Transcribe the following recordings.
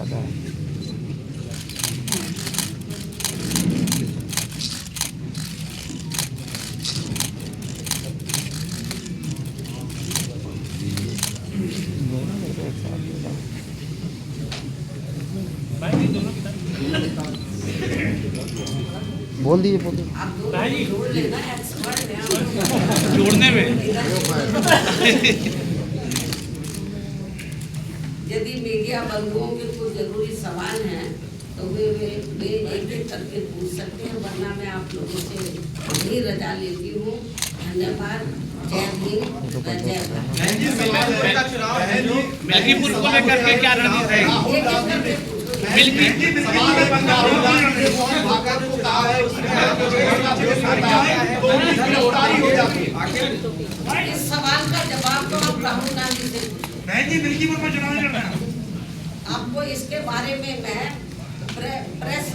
ज़्यादा है। बोल दीजिए जोड़ने में यदि मीडिया बंधुओं के कोई जरूरी सवाल हैं तो वे एक एक करके पूछ सकते हैं, वरना मैं आप लोगों से ही रजा लेती हूँ। धन्यवाद। जय भीम, जय भारत। मिल्कीपुर को लेकर के क्या रणनीति रहेगी? एक एक करके पूछो। इस सवाल का जवाब तो आप राहुल गांधी से मिल्कीपुर में चुनाव लड़ना है। आपको इसके बारे में मैं प्रेस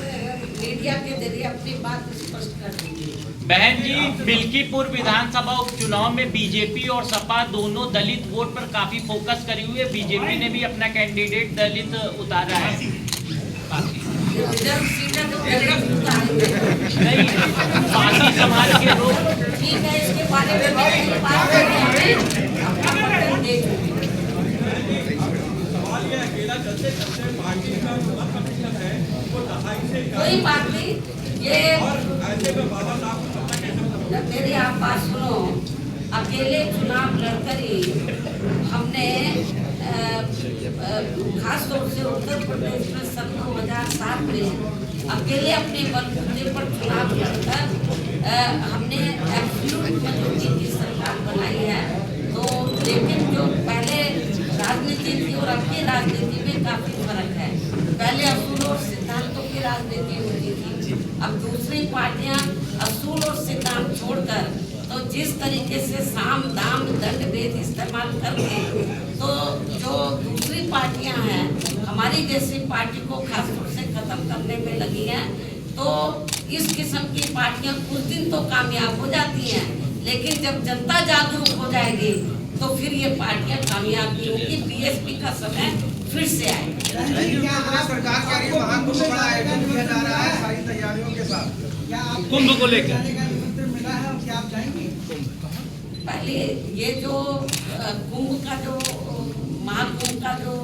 मीडिया के जरिए अपनी बात स्पष्ट कर दूंगी। बहन जी, मिल्कीपुर विधानसभा उपचुनाव में बीजेपी और सपा दोनों दलित वोट पर काफी फोकस करी हुई है। बीजेपी ने भी अपना कैंडिडेट दलित उतारा है। रिजर्व सीटें तो नहीं, बाकी समाज के लोग ठीक है, इसके बारे में मैं बात करेंगे। कोई बात नहीं, ये मेरी आप बात सुनो। अकेले चुनाव लड़कर ही हमने खास तौर से उत्तर प्रदेश में सन 2007 में अकेले अपने बलबूते पर चुनाव लड़कर हमने एब्सोल्यूट मेजॉरिटी की सरकार बनाई है। तो लेकिन जो पहले राजनीति थी और अब की राजनीति में काफी फर्क है। पहले असूल और सिद्धांतों की राजनीति होती थी, अब दूसरी पार्टियां असूल और सिद्धांत छोड़कर तो जिस तरीके से साम दाम दंड भेद इस्तेमाल करके तो जो दूसरी पार्टियां हैं हमारी जैसी पार्टी को खासतौर से खत्म करने में लगी हैं। तो इस किस्म की पार्टियां कुछ दिन तो कामयाब हो जाती हैं, लेकिन जब जनता जागरूक हो जाएगी तो फिर ये पार्टियां कामयाब नहीं होगी। बीएसपी का समय फिर से आएगा। सरकार के लिए महाकुंभ बड़ा आयोजन किया जा रहा है सारी तैयारियों के साथ, क्या कुंभ को लेकर मिला है और क्या आप जाएंगे? पहले ये जो कुंभ का जो महाकुंभ का जो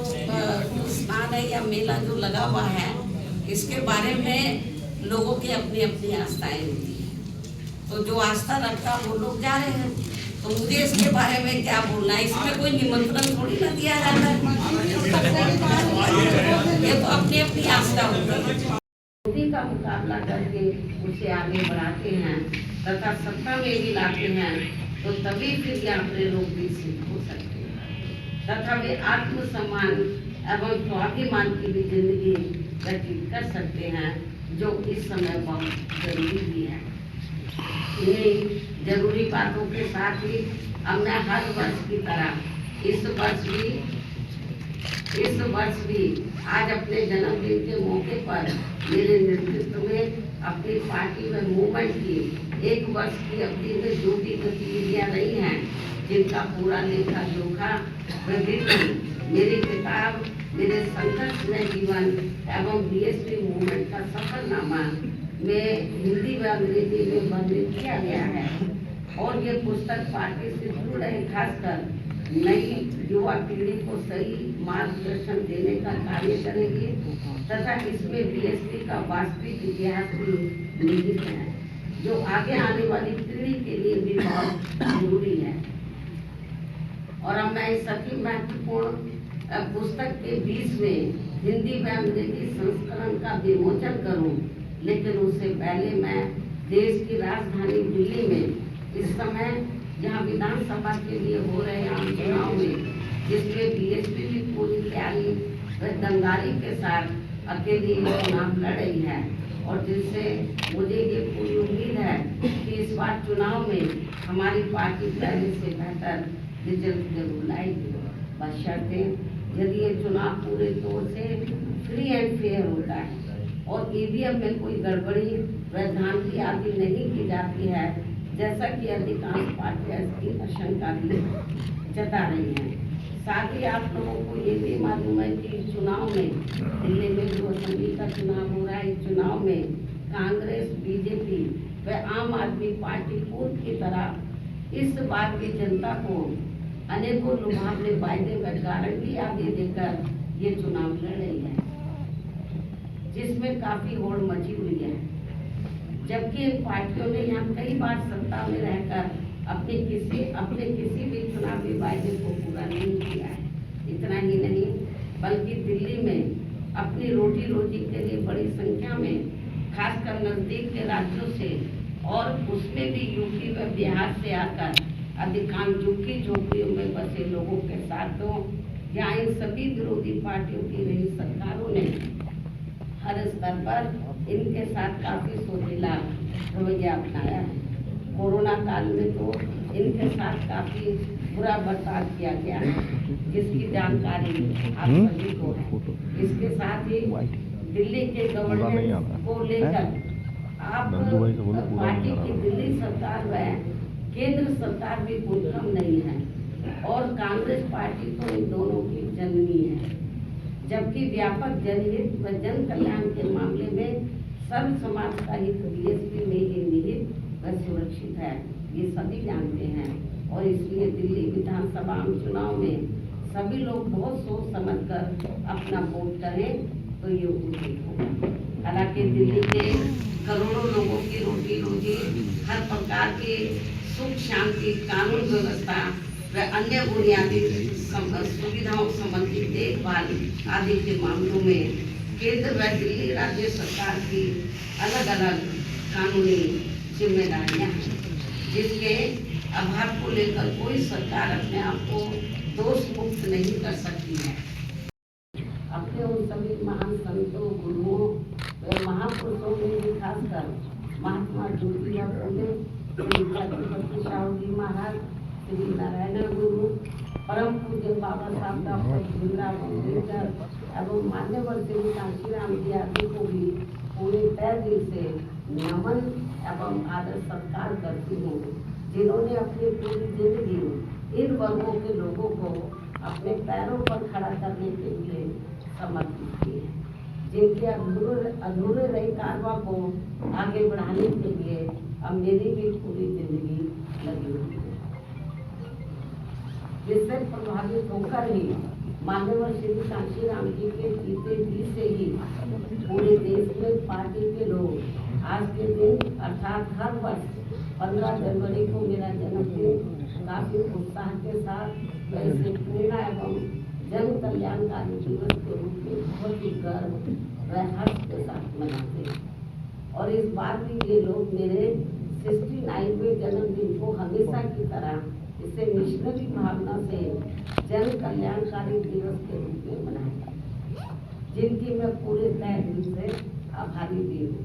स्नान है या मेला जो लगा हुआ है, इसके बारे में लोगों की अपनी अपनी आस्थाएं होती है। तो जो आस्था रखता है वो लोग जा रहे हैं, तो मुझे इसके बारे में क्या बोलना है? इसमें कोई निमंत्रण थोड़ी ना दिया जाता है, ये तो अपनी अपनी आस्था होती है। मोदी का मुकाबला करके उसे आगे बढ़ाते हैं तथा सत्ता में भी लाते हैं, तो तभी फिर यहाँ पे लोग भी सिद्ध हो सकते हैं तथा वे आत्मसम्मान एवं स्वाभिमान की भी जिंदगी व्यतीत कर सकते हैं, जो इस समय बहुत जरूरी भी है। इन्हीं जरूरी बातों के साथ ही अब मैं हर वर्ष की तरह इस वर्ष भी आज अपने जन्मदिन के मौके पर मेरे नेतृत्व में अपनी पार्टी व मूवमेंट की 1 वर्ष की अवधि में जो भी गतिविधियां रही हैं, जिनका पूरा लेखा जोखा मेरी किताब मेरे संघर्ष में जीवन एवं बीएसपी मूवमेंट का सफरनामा में हिंदी व अंग्रेजी में वर्णित किया गया है। और ये पुस्तक पार्टी से जुड़ रहे खासकर नई युवा पीढ़ी को सही मार्गदर्शन देने का कार्य करेगी तथा इसमें बीएसपी का वास्तविक इतिहास भी निहित है, जो आगे आने वाली पीढ़ी के लिए भी बहुत जरूरी है। और अब मैं इस अति महत्वपूर्ण पुस्तक के बीच में हिंदी व अंग्रेजी संस्करण का विमोचन करूं, लेकिन उससे पहले मैं देश की राजधानी दिल्ली में इस समय जहां विधानसभा के लिए हो रहे आम चुनाव में, जिसमें बीएसपी भी पूरी तैयारी व दंगारी के साथ अकेली चुनाव लड़ रही है, और जिससे मुझे ये पूरी उम्मीद है कि इस बार चुनाव में हमारी पार्टी पहले से बेहतर रिजल्ट जरूर लाएगी, बशर्ते यदि ये चुनाव पूरे तौर से फ्री एंड फेयर होता है और ईवीएम में कोई गड़बड़ी व धांधली आदि नहीं की जाती है, जैसा कि अधिकांश पार्टियां इसकी आशंका भी जता रही हैं। साथ ही आप लोगों को ये भी मालूम है कि चुनाव में दिल्ली में जो असेंबली का चुनाव हो रहा है, इस चुनाव में कांग्रेस, बीजेपी व आम आदमी पार्टी पूर्व की तरह इस बार की जनता को अनेकों लुभावने वायदे व गारंटी आदि देकर ये चुनाव लड़ रही है, जिसमें काफी होड़ मची हुई है। जबकि इन पार्टियों ने यहाँ कई बार सत्ता में रहकर अपने किसी भी चुनावी वायदे को पूरा नहीं किया है। इतना ही नहीं बल्कि दिल्ली में अपनी रोटी रोजी के लिए बड़ी संख्या में खासकर नजदीक के राज्यों से और उसमें भी यूपी व बिहार से आकर अधिकांश झुग्गी झोपड़ियों में बसे लोगों के साथ या इन सभी विरोधी पार्टियों की रही सरकारों ने हर स्तर पर इनके साथ काफी सोचीला रवैया अपनाया है। कोरोना काल में तो इनके साथ काफी बुरा बर्ताव किया गया है, जिसकी जानकारी आप सभी को है। इसके साथ ही दिल्ली के गवर्नेंस को लेकर आप पार्टी की दिल्ली सरकार व केंद्र सरकार भी कोई कम नहीं है और कांग्रेस पार्टी तो इन दोनों की जननी है। जबकि व्यापक जनहित व जन कल्याण के मामले में सर्व समाज का हित बीएसपी में ही निहित व सुरक्षित है, ये सभी जानते हैं। और इसलिए दिल्ली विधानसभा चुनाव में सभी लोग बहुत सोच समझ कर अपना वोट करें तो ये उचित होगा। हालांकि दिल्ली के करोड़ों लोगों की रोटी रोजी, हर प्रकार की सुख शांति, कानून व्यवस्था व अन्य बुनियादी सुविधाओं संबंधी देखभाल आदि के मामलों में केंद्र व दिल्ली राज्य सरकार की अलग अलग कानूनी जिम्मेदारियां हैं, जिसके अभाव को लेकर कोई सरकार अपने आप को दोष मुक्त नहीं कर सकती है। अपने उन सभी महान संतों, गुरुओं व महापुरुषों में भी खासकर महात्मा ज्योतिबा फुले, श्री छत्रपति शाहू जी महाराज, श्री नारायण गुरु, परम पूज्य बाबा साहब डॉक्टर भीमराव अम्बेडकर एवं मान्यवर श्री कांशीराम जी आदि को भी पूरे तय दिल से नमन एवं आदर सत्कार करती हूँ, जिन्होंने अपनी पूरी जिंदगी इन वर्गों के लोगों को अपने पैरों पर खड़ा करने के लिए समर्पित की है, जिनके अधूरे रही कारवां को आगे बढ़ाने के लिए अब मेरी भी पूरी जिंदगी लगी हुई है। जिससे प्रभावित होकर ही मान्यवर श्री कांशीराम जी के जीते जी से ही पूरे देश में पार्टी के लोग आज के दिन अर्थात हर वर्ष 15 जनवरी को मेरा जन्मदिन काफी उत्साह के साथ वैसे प्रेरणा एवं जन कल्याणकारी दिवस के रूप में बहुत ही गर्व व हर्ष के साथ मनाते हैं। और इस बार भी ये लोग मेरे 69वें जन्मदिन को हमेशा की तरह इसे मिशनरी भावना से जन कल्याणकारी दिवस के रूप में मनाएंगे, जिनकी मैं पूरे तय दिल से आभारी भी हूँ।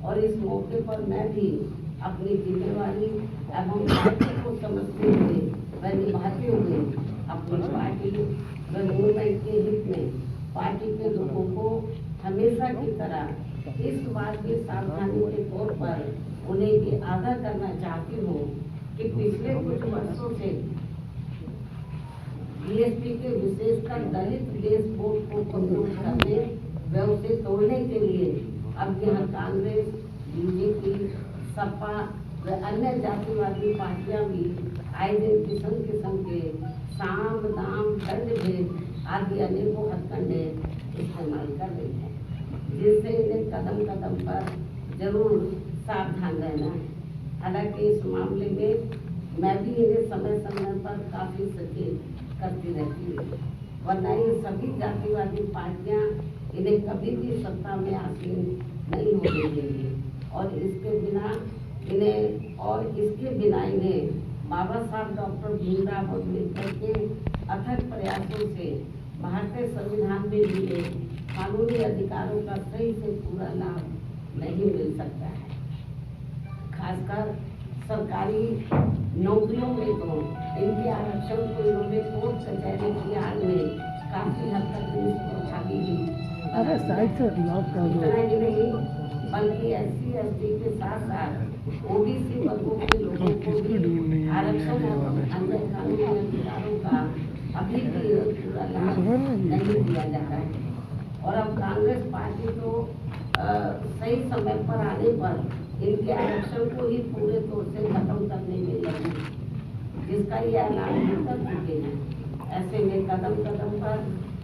और इस मौके पर मैं भी अपनी जिम्मेवारी एवं दायित्व को समझते हुए व निभाते हुए अपनी पार्टी व मूवमेंट के हित में पार्टी के लोगों को हमेशा की तरह इस बात की सावधानी के तौर पर उन्हें ये आगाह करना चाहती हूँ कि पिछले कुछ वर्षों से बीएसपी के विशेषकर दलित देश बोर्ड को कमजोर करने व उसे तोड़ने के लिए अब यहाँ कांग्रेस, बीजेपी, सपा व अन्य जातिवादी पार्टियां भी आए दिन किस्म के साम दाम दंड भेद आदि अनेकों हथकंडे इस्तेमाल कर रही है, जिससे इन्हें कदम कदम पर जरूर सावधान रहना है। हालांकि इस मामले में मैं भी इन्हें समय समय पर काफी सचेत करती रहती हूँ, वरना ये सभी जातिवादी पार्टियां इन्हें कभी भी सत्ता में आसीन नहीं होने देंगी। और इसके बिना इन्हें बाबा साहब डॉक्टर भीमराव अम्बेडकर के अथक प्रयासों से भारतीय संविधान में मिले कानूनी अधिकारों का सही से पूरा लाभ नहीं मिल सकता है। खासकर सरकारी नौकरियों में तो इनके आरक्षण को इन्होंने कोर्ट कचहरी की आड़ में काफी हद तक प्रभावी भी। इतना ही नहीं बल्कि SC/ST के साथ साथ OBC वर्गों के लोगों को भी आरक्षण और अन्य कानूनी अधिकारों का अभी भी ये पूरा लाभ नहीं दिया जा रहा है। और अब कांग्रेस पार्टी तो सही समय पर आने पर इनके आरक्षण को ही पूरे तौर से खत्म करने में लगी, जिसका ये ऐलान भी कर चुके हैं। ऐसे में कदम कदम पर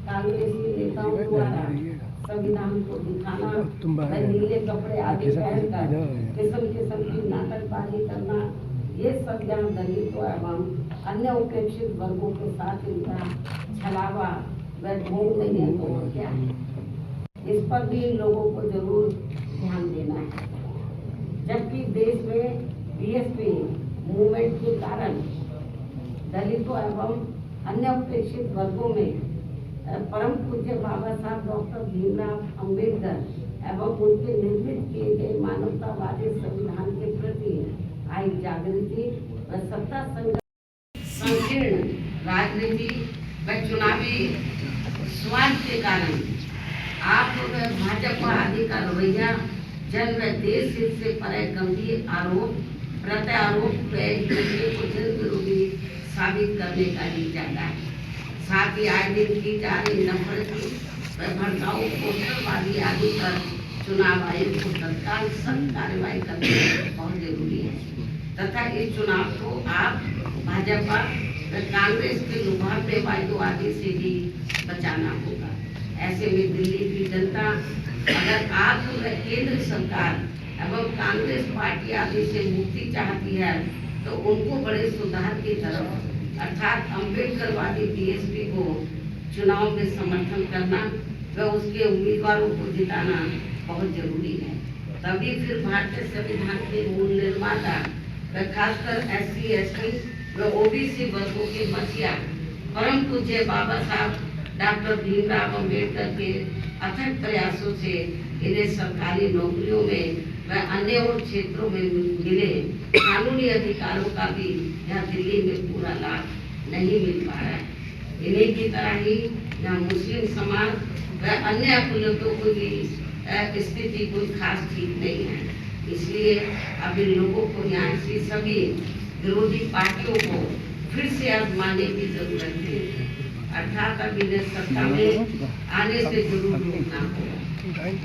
कांग्रेसी नेताओं द्वारा संविधान को दिखाना, नीले कपड़े आदि पहनकर किस्म किस्म की नाटकबाजी करना, ये सब यहाँ दलितों एवं अन्य उपेक्षित वर्गों के साथ इनका छलावा व ढोंग नहीं है तो और क्या है। इस पर भी इन लोगों को जरूर ध्यान देना है। जबकि देश में बीएसपी मूवमेंट के कारण दलितों एवं अन्य उपेक्षित वर्गों में परम पूज्य बाबा साहब डॉक्टर भीमराव अंबेडकर एवं उनके निर्मित किए गए मानवतावादी संविधान के प्रति आई जागृति व सत्ता संकीर्ण राजनीति व चुनावी स्वार्थ के कारण आप भाजपा आदि का रवैया जन व देश हित से परे गंभीर आरोप प्रत्यारोप व एक दूसरे को जन विरोधी साबित करने का ही जाता है। साथ ही आए दिन की जा रही नफरत व भड़काऊ पोस्टरबाजी आदि पर चुनाव आयोग को तत्काल सख्त कार्रवाई करना बहुत जरूरी है तथा इस चुनाव को आप भाजपा व कांग्रेस के लुभावने वायदों से भी बचाना होगा। ऐसे में दिल्ली की जनता अगर आप व केंद्र सरकार एवं कांग्रेस पार्टी आदि से मुक्ति चाहती है तो उनको बड़े सुधार की तरफ अर्थात अम्बेडकरवादी बीएसपी को चुनाव में समर्थन करना व उसके उम्मीदवारों को जिताना बहुत जरूरी है। तभी फिर भारतीय संविधान के मूल निर्माता व खासकर SC ST व OBC वर्गों के मसीहा परम पूज्य बाबा साहब डॉक्टर भीमराव अंबेडकर के अथक प्रयासों से इन्हें सरकारी नौकरियों में व अन्य और क्षेत्रों में मिले कानूनी अधिकारों का भी यहाँ दिल्ली में पूरा लाभ नहीं मिल पा रहा है। इन्हीं की तरह ही यहाँ मुस्लिम समाज व अन्य अकुलतों को भी स्थिति कोई खास ठीक नहीं है। इसलिए अब इन लोगों को यहाँ से सभी विरोधी पार्टियों को फिर से आजमाने की जरूरत है, अर्थात अब इन्हें सत्ता में आने से जरूर रोकना होगा,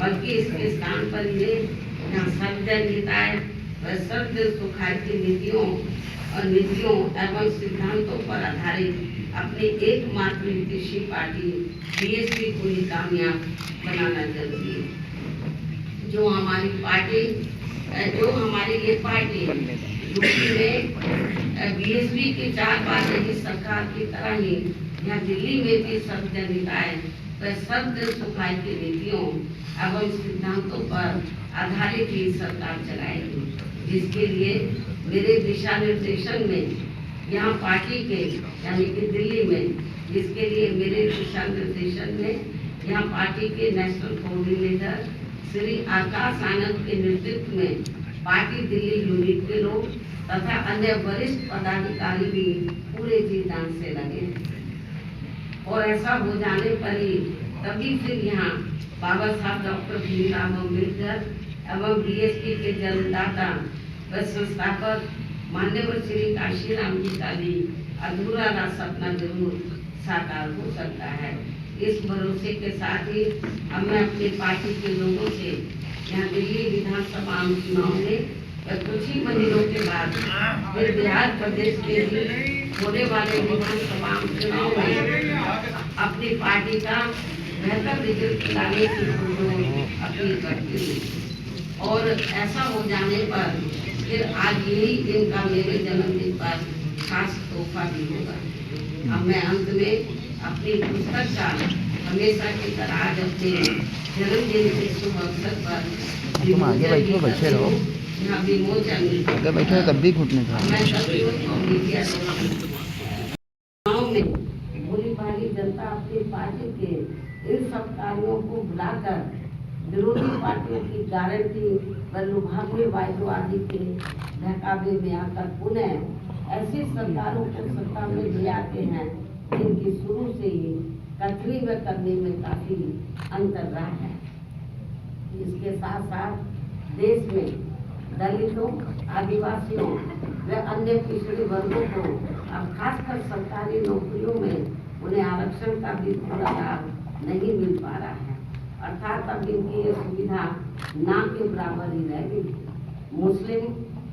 बल्कि इसके स्थान पर यहाँ सर्वजन हिताय व सर्वजन सुखाय की नीतियों एवं सिद्धांतों पर आधारित अपनी एकमात्र विदेशी पार्टी बीएसपी को ही कामयाब बनाना जरूरी है। जो हमारी ये पार्टी यूपी में बीएसपी की 4 बार रही सरकार की तरह ही यहाँ दिल्ली में भी सर्वजन हिताय व सर्वजन सुखाय की नीतियों एवं सिद्धांतों पर आधारित ही सरकार चलाएगी, जिसके लिए मेरे दिशा निर्देशन में यहाँ पार्टी के यानी कि दिल्ली में, जिसके लिए मेरे दिशा निर्देशन में यहाँ पार्टी के नेशनल कोऑर्डिनेटर श्री आकाश आनंद के नेतृत्व में पार्टी दिल्ली यूनिट के लोग तथा अन्य वरिष्ठ पदाधिकारी भी पूरे जी जान से लगे और ऐसा हो जाने पर ही तभी फिर यहाँ बाबा साहब डॉक्टर भीमराव अम्बेडकर एवं बीएसपी के जन्मदाता व संस्थापक मान्यवर श्री काशीराम जी का भी अधूरा सपना जरूर साकार हो सकता है। इस भरोसे के साथ ही अब मैं अपनी पार्टी के लोगों से यहाँ दिल्ली विधानसभा चुनाव में कुछ ही महीनों के बाद फिर बिहार प्रदेश के होने वाले विधानसभा चुनाव में अपनी पार्टी का बेहतर रिजल्ट लाने की अपील करती हूँ। और ऐसा हो जाने पर फिर आज यही इनका मेरे जन्मदिन पर खास तोहफा भी होगा। अब मैं अंत में अपनी पुस्तक का हमेशा की तरह आज अपने जन्मदिन के शुभ अवसर पर तुम आगे बैठो, बैठे रहो। यहाँ विमोचन आगे बैठे हो तब भी घुटने का मैं गाँव में भोली भाली जनता अपनी पार्टी के इन सब कार्यों को भुलाकर विरोधी पार्टियों की गारंटी व लुभावने वायदों आदि के बहकावे में आकर पुनः ऐसी सरकारों को सत्ता में ले आते हैं जिनकी शुरू से ही कथनी व करने में काफी अंतर रहा है। इसके साथ साथ देश में दलितों, आदिवासियों व अन्य पिछड़े वर्गों को अब खासकर सरकारी नौकरियों में उन्हें आरक्षण का भी पूरा लाभ नहीं मिल पा रहा है। अर्थात अब इनकी ये सुविधा ना के बराबर ही रह गई। मुस्लिम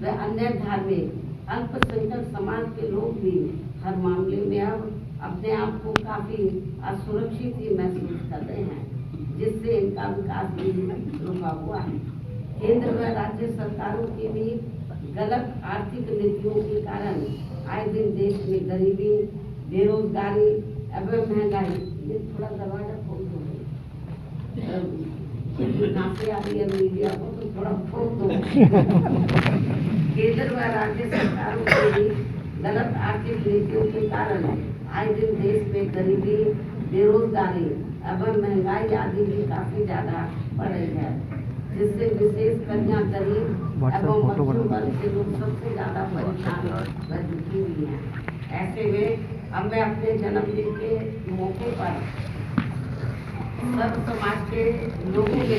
व अन्य धार्मिक अल्पसंख्यक समाज के लोग भी हर मामले में अब अपने आप को काफी असुरक्षित ही महसूस कर रहे हैं, जिससे इनका विकास भी रुका हुआ है। केंद्र व राज्य सरकारों की भी गलत आर्थिक नीतियों के कारण आए दिन देश में गरीबी, बेरोजगारी एवं महंगाई। ये थोड़ा दरवाजा खोल दो, नासे आ रही है मीडिया को, तो थोड़ा खोल दो। केंद्र व राज्य सरकारों की भी गलत आर्थिक नीतियों के कारण आए दिन देश में गरीबी, बेरोजगारी एवं महंगाई आदि भी काफी ज्यादा बढ़ रही है, जिससे विशेष कन्या गरीब एवं मध्यम वर्ग के लोग सबसे ज्यादा परेशान व दुखी हुई हैं। ऐसे में अब मैं अपने जन्मदिन के मौके पर सब समाज के लोगों के